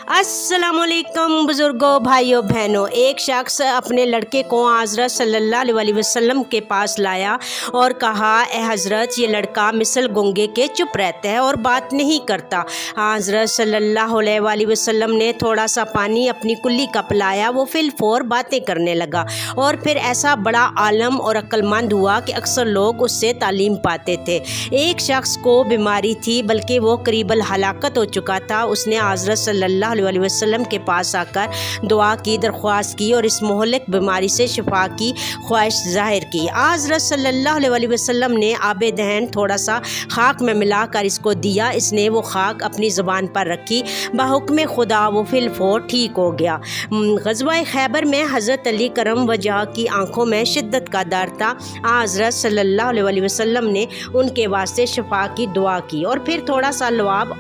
अस्सलामुअलैकुम बुज़ुर्गों, भाइयों बहनों। एक शख्स अपने लड़के को हज़रत सल्लल्लाहु अलैहि वसल्लम के पास लाया और कहा, ए हज़रत, ये लड़का मिसल गूंगे के चुप रहता है और बात नहीं करता। हज़रत सल्लल्लाहु अलैहि वसल्लम ने थोड़ा सा पानी अपनी कुल्ली का पिलाया। वो फिलफौर बातें करने लगा और फिर ऐसा बड़ा आलम और अक्लमंद हुआ कि अक्सर लोग उससे तालीम पाते थे। एक शख्स को बीमारी थी, बल्कि वो करीबल हलाकत हो चुका था। उसने हज़रत सल्लल्लाहु अलैहि वसल्लम के पास आकर दुआ की, दरख्वास्त की और इस मोहलिक बीमारी से शिफा की ख्वाहिश ज़ाहिर की। हज़रत सल्लल्लाहु अलैहि वसल्लम ने आब दहन थोड़ा सा खाक में मिलाकर इसको दिया। इसने वो खाक अपनी ज़ुबान पर रखी। बहुक्म खुदा वो फिलफौर ठीक हो गया। ग़ज़वा खैबर में हज़रत अली करम वजह की आँखों में शिद्दत का दर्द था। हज़रत सल्लल्लाहु अलैहि वसल्लम ने उनके वास्ते शिफा की दुआ की और फिर थोड़ा सा लवाब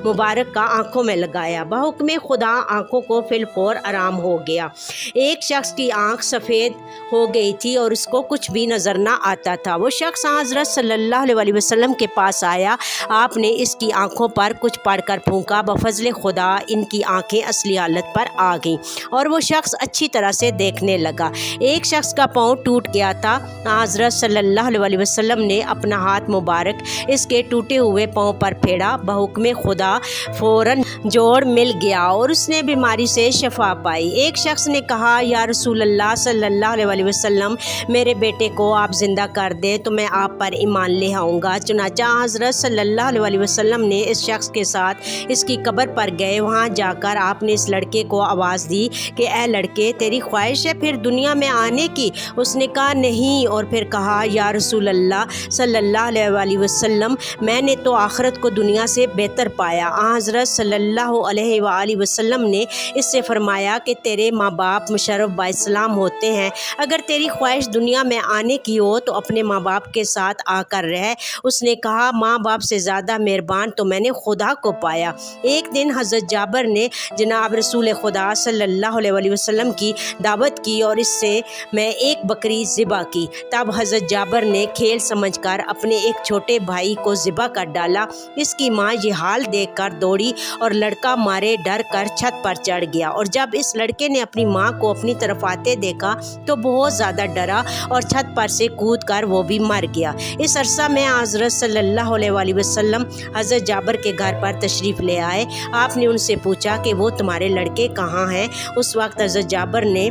मुबारक का आँखों में लगाया। बहुक्म खुदा आँखों को फिलफौर आराम हो गया। एक शख्स की आँख सफ़ेद हो गई थी और उसको कुछ भी नज़र ना आता था। वो शख्स हज़रत सल्लल्लाहु अलैहि वसल्लम के पास आया। आपने इसकी आँखों पर कुछ पढ़कर फूंका। बफज़ल खुदा इनकी आँखें असली हालत पर आ गईं और वो शख्स अच्छी तरह से देखने लगा। एक शख्स का पाँव टूट गया था। हज़रत सल्लल्लाहु अलैहि वसल्लम ने अपना हाथ मुबारक इसके टूटे हुए पाँव पर फेरा। बहुक्म खुदा फ़ौरन जोड़ मिल गया और उसने बीमारी से शफा पाई। एक शख्स ने कहा, या रसूल अल्लाह सल्लल्लाहु अलैहि वसल्लम, मेरे बेटे को आप ज़िंदा कर दें तो मैं आप पर ईमान ले आऊँगा। चुनांचे हज़रत सल्लल्लाहु अलैहि वसल्लम ने इस शख्स के साथ इसकी कब्र पर गए। वहाँ जाकर आपने इस लड़के को आवाज़ दी कि ए लड़के, तेरी ख्वाहिश है फिर दुनिया में आने की? उसने कहा नहीं, और फिर कहा, या रसूल अल्लाह सल्लल्लाहु अलैहि वसल्लम, मैंने तो आखिरत को दुनिया से बेहतर पाया। हज़रत सल्लल्लाहु अलैहि वसल्लम ने इससे फरमाया कि तेरे माँ बाप मुशर्रफ बाइस्लाम होते हैं। अगर तेरी ख्वाहिश दुनिया में आने की हो तो अपने माँ बाप के साथ आकर रह। उसने कहा, माँ बाप से ज़्यादा मेहरबान तो मैंने खुदा को पाया। एक दिन हज़रत जाबर ने जनाब रसूल खुदा सल्लल्लाहु अलैहि वसल्लम की दावत की और इससे मैं एक बकरी ज़िबा की। तब हज़रत जाबर ने खेल समझकर अपने एक छोटे भाई को ज़िबा कर डाला। इसकी माँ ये हाल देखकर दौड़ी और लड़का मारे डर कर छत पर चढ़ गया, और जब इस लड़के ने अपनी माँ को अपनी तरफ आते देखा तो बहुत ज़्यादा डरा और छत पर से कूद कर वो भी मर गया। इस अरसा में हज़रत सल्लल्लाहु अलैहि वसल्लम हज़रत जाबर के घर पर तशरीफ़ ले आए। आपने उनसे पूछा कि वो तुम्हारे लड़के कहाँ हैं? उस वक्त हज़रत जाबर ने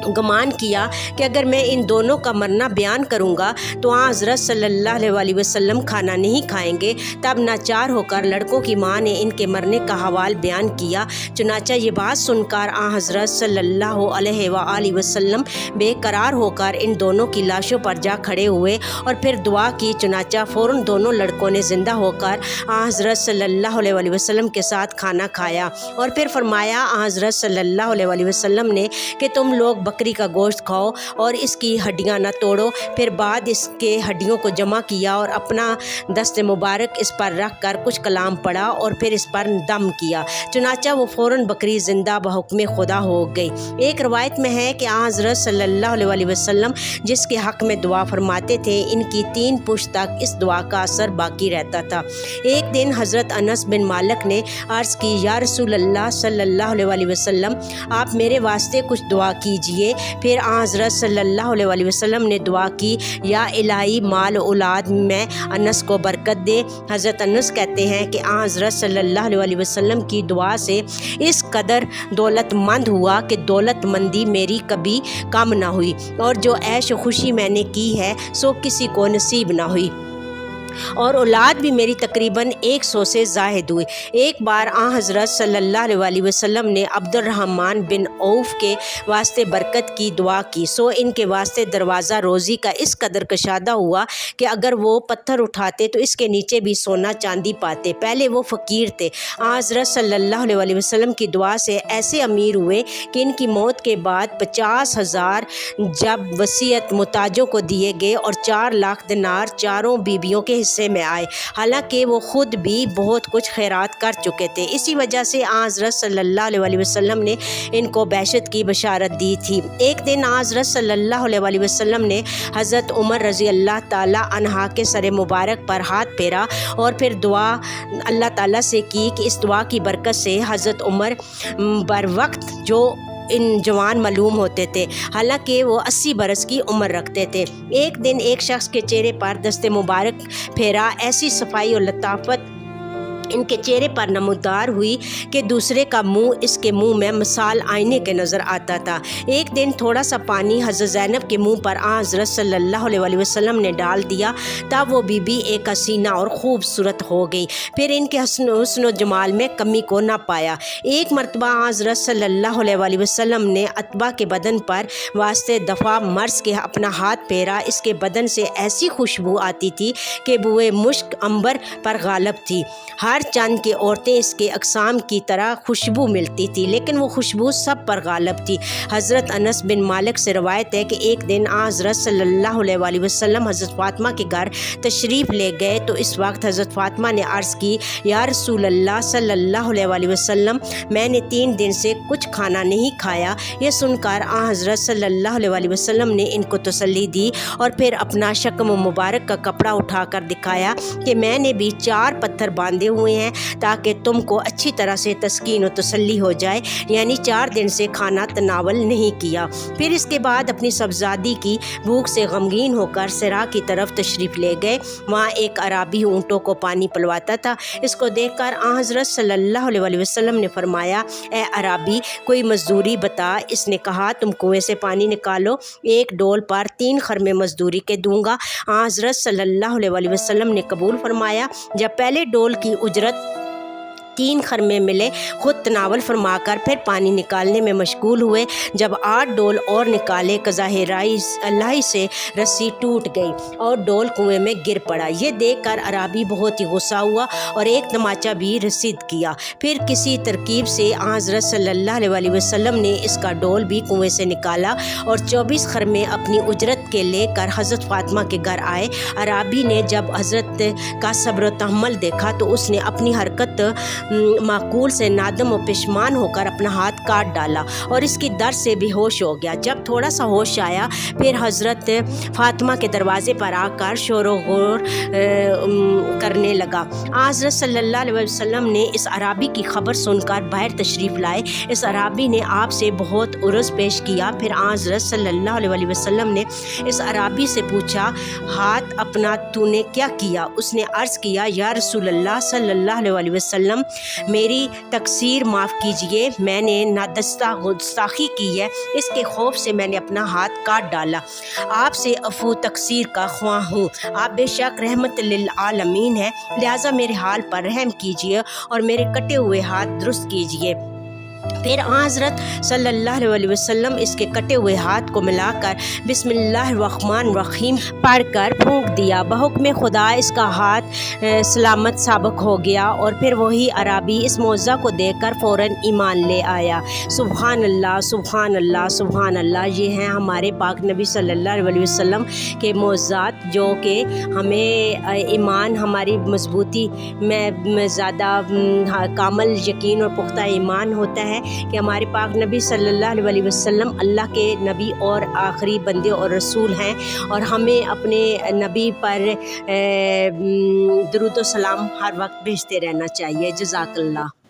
गुमान किया कि अगर मैं इन दोनों का मरना बयान करूंगा तो हज़रत सल्लल्लाहु अलैहि वसल्लम खाना नहीं खाएंगे। तब नाचार होकर लड़कों की माँ ने इनके मरने का हवाल बयान किया। चुनांचे ये बात सुनकर हज़रत सल्लल्लाहु अलैहि वसल्लम बेकरार होकर इन दोनों की लाशों पर जा खड़े हुए और फिर दुआ की। चुनांचे फ़ौरन दोनों लड़कों ने ज़िंदा होकर हज़रत सल्लल्लाहु अलैहि वसल्लम के साथ खाना खाया और फिर फरमाया हज़रत सल्लल्लाहु अलैहि वसल्लम ने कि तुम लोग बकरी का गोश्त खाओ और इसकी हड्डियां न तोड़ो। फिर बाद इसके हड्डियों को जमा किया और अपना दस्त मुबारक इस पर रख कर कुछ कलाम पढ़ा और फिर इस पर दम किया। चुनांचे वो फ़ौरन बकरी ज़िंदा बहुक्म खुदा हो गई। एक रवायत में है कि हज़रत सल्लल्लाहु अलैहि वसल्लम जिसके हक़ में दुआ फरमाते थे, इनकी 3 पुश्त तक इस दुआ का असर बाकी रहता था। एक दिन हज़रत अनस बिन मालिक ने अर्ज़ की, या रसूल अल्लाह सल्लल्लाहु अलैहि वसल्लम, आप मेरे वास्ते कुछ दुआ कीजिए। फिर हज़रत सल्लल्लाहु अलैहि वसल्लम ने दुआ की, या इलाही माल औलाद में अनस को बरकत दे। हज़रत अनस कहते हैं कि हज़रत सल्लल्लाहु अलैहि वसल्लम की दुआ से इस कदर दौलतमंद हुआ कि दौलतमंदी मेरी कभी कम ना हुई, और जो ऐश खुशी मैंने की है सो किसी को नसीब ना हुई, और औलाद भी मेरी तकरीबन 100 से ज़ाहिद हुई। एक बार हज़रत सल्लल्लाहु अलैहि वसल्लम ने अब्दुर्रहमान बिन औफ के वास्ते बरकत की दुआ की, सो इनके वास्ते दरवाज़ा रोज़ी का इस कदर कशादा हुआ कि अगर वो पत्थर उठाते तो इसके नीचे भी सोना चांदी पाते। पहले वो फ़कीर थे। हज़रत सल्लल्लाहु अलैहि वसल्लम की दुआ से ऐसे अमीर हुए कि इनकी मौत के बाद 50,000 जब वसीयत मुताजों को दिए गए और 4 लाख दिनार चारों बीबियों के حصے میں آئے، حالانکہ وہ خود بھی بہت کچھ خیرات کر چکے تھے۔ اسی وجہ سے حضرت صلی اللہ علیہ وسلم نے ان کو بعثت کی بشارت دی تھی۔ ایک دن حضرت صلی اللہ علیہ وسلم نے حضرت عمر رضی اللہ تعالیٰ عنہ کے سر مبارک پر ہاتھ پھیرا اور پھر دعا اللہ تعالیٰ سے کی کہ اس دعا کی برکت سے حضرت عمر بر وقت جو ان جوان معلوم ہوتے تھے، حالانکہ وہ 80 برس کی عمر رکھتے تھے۔ ایک دن ایک شخص کے چہرے پر دست مبارک پھیرا، ایسی صفائی اور لطافت ان کے چہرے پر نمودار ہوئی کہ دوسرے کا منہ اس کے منہ میں مثال آئینے کے نظر آتا تھا۔ ایک دن تھوڑا سا پانی حضرت زینب کے منہ پر حضرت صلی اللہ علیہ وسلم نے ڈال دیا، تب وہ بی بی ایک حسینہ اور خوبصورت ہو گئی، پھر ان کے حسن و جمال میں کمی کو نہ پایا۔ ایک مرتبہ حضرت صلی اللہ علیہ وسلم نے عتبہ کے بدن پر واسطے دفع مرض کے اپنا ہاتھ پھیرا، اس کے بدن سے ایسی خوشبو آتی تھی کہ بوئے مشک عنبر پر غالب تھی۔ ہر چند کی عورتیں اس کے اقسام کی طرح خوشبو ملتی تھی، لیکن وہ خوشبو سب پر غالب تھی۔ حضرت انس بن مالک سے روایت ہے کہ ایک دن حضرت صلی اللہ علیہ وسلم حضرت فاطمہ کے گھر تشریف لے گئے تو اس وقت حضرت فاطمہ نے عرض کی، یا رسول اللہ صلی اللہ علیہ وسلم، میں نے 3 دن سے کچھ کھانا نہیں کھایا۔ یہ سن کر حضرت صلی اللہ علیہ وسلم نے ان کو تسلی دی اور پھر اپنا شکم مبارک کا کپڑا اٹھا کر دکھایا کہ میں نے بھی 4 پتھر باندھے ہوئے ہیں تاکہ تم کو اچھی طرح سے تسکین و تسلی ہو جائے، یعنی 4 دن سے کھانا تناول نہیں کیا۔ پھر اس کے بعد اپنی صاحبزادی کی بھوک سے غمگین ہو کر صحرا کی طرف تشریف لے گئے۔ وہاں ایک اعرابی اونٹوں کو پانی پلواتا تھا۔ اس کو دیکھ کر حضرت صلی اللہ علیہ وسلم نے فرمایا، اے اعرابی، کوئی مزدوری بتا۔ اس نے کہا، تم کنویں سے پانی نکالو، 1 ڈول پر 3 خرمے مزدوری کے دوں گا۔ حضرت صلی اللہ علیہ وسلم نے قبول فرمایا۔ جب پہلے ڈول کی اجرت 3 خرمے ملے، خود تناول فرما کر پھر پانی نکالنے میں مشغول ہوئے۔ جب 8 ڈول اور نکالے، قضاء اللہ سے رسی ٹوٹ گئی اور ڈول کنویں میں گر پڑا۔ یہ دیکھ کر اعرابی بہت ہی غصہ ہوا اور ایک تماچا بھی رسید کیا۔ پھر کسی ترکیب سے حضرت صلی اللہ علیہ وسلم نے اس کا ڈول بھی کنویں سے نکالا اور 24 خرمے اپنی اجرت کے لے کر حضرت فاطمہ کے گھر آئے۔ اعرابی نے جب حضرت کا صبر و تحمل دیکھا تو اس نے اپنی حرکت معقول سے نادم و پشیمان ہو کر اپنا ہاتھ کاٹ ڈالا اور اس کی درد سے بے ہوش ہو گیا۔ جب تھوڑا سا ہوش آیا، پھر حضرت فاطمہ کے دروازے پر آ کر شور و غور کرنے لگا۔ حضرت صلی اللہ علیہ وسلم نے اس اعرابی کی خبر سن کر باہر تشریف لائے۔ اس اعرابی نے آپ سے بہت عرض پیش کیا۔ پھر حضرت صلی اللہ علیہ وسلم نے اس اعرابی سے پوچھا، ہاتھ اپنا تو نے کیا کیا؟ اس نے عرض کیا، یا رسول اللہ صلی اللہ علیہ وسلم، میری تقصیر معاف کیجئے، میں نے نادستہ گستاخی کی ہے، اس کے خوف سے میں نے اپنا ہاتھ کاٹ ڈالا۔ آپ سے عفو تقصیر کا خواہ ہوں، آپ بے شک رحمت للعالمین ہیں، لہٰذا میرے حال پر رحم کیجئے اور میرے کٹے ہوئے ہاتھ درست کیجئے۔ پھر حضرت صلی اللہ علیہ وسلم اس کے کٹے ہوئے ہاتھ کو ملا کر بسم اللہ الرحمن الرحیم پڑھ کر پھونک دیا۔ بحکم خدا اس کا ہاتھ سلامت ثابت ہو گیا اور پھر وہی اعرابی اس معجزہ کو دیکھ کر فوراً ایمان لے آیا۔ سبحان اللہ، سبحان اللہ، سبحان اللہ۔ یہ ہیں ہمارے پاک نبی صلی اللہ علیہ وسلم کے معجزات جو کہ ہمیں ایمان، ہماری مضبوطی میں زیادہ کامل یقین اور پختہ ایمان ہوتا ہے کہ ہمارے پاک نبی صلی اللہ علیہ وسلم اللہ کے نبی اور آخری بندے اور رسول ہیں، اور ہمیں اپنے نبی پر درود و سلام ہر وقت بھیجتے رہنا چاہیے۔ جزاک اللہ۔